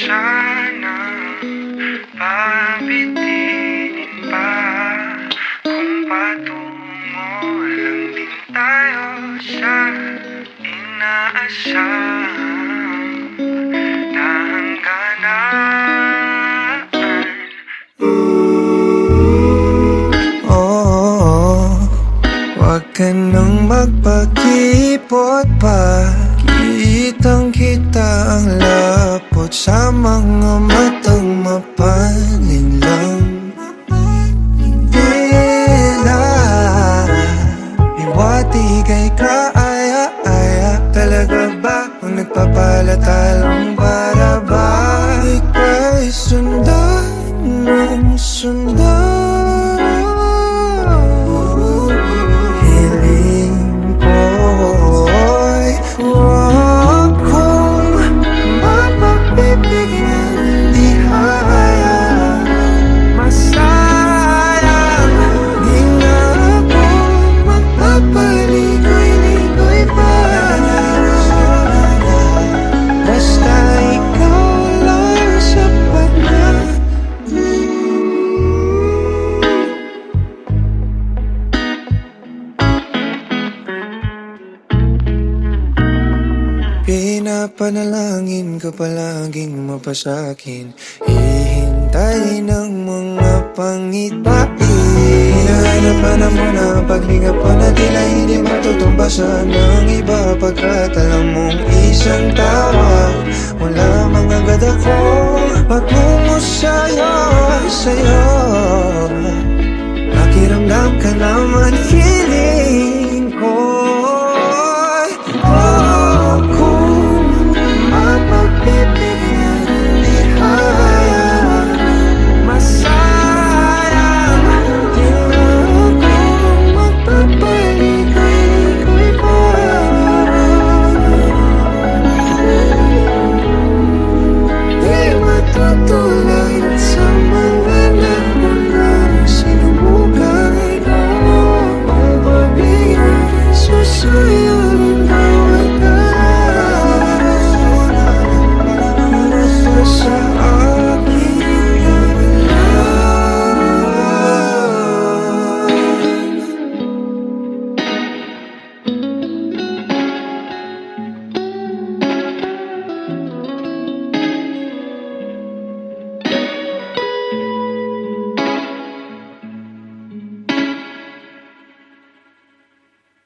sanang pabitinin pa. Kung patungo lang din tayo sa inaasahang na hangganan. Oh, wag ka nang magpakipot pa. Kitang kita ang lapot sa mga matang mapanin lang. Tila iwati kay kaaya-aya. Talaga ba kung nagpapalatalang para ba ika'y sundan ng sundan? Pinapanalangin ka palaging mapasakin. Hihintay ng mga pangitain. Hinahanapan mo na paglinga pa na tila hindi matutumbasan ng iba. Pagkat alam mong isang tawag wala mga agad ako patungo sa'yo, sa'yo. Pakiramdam ka naman hiling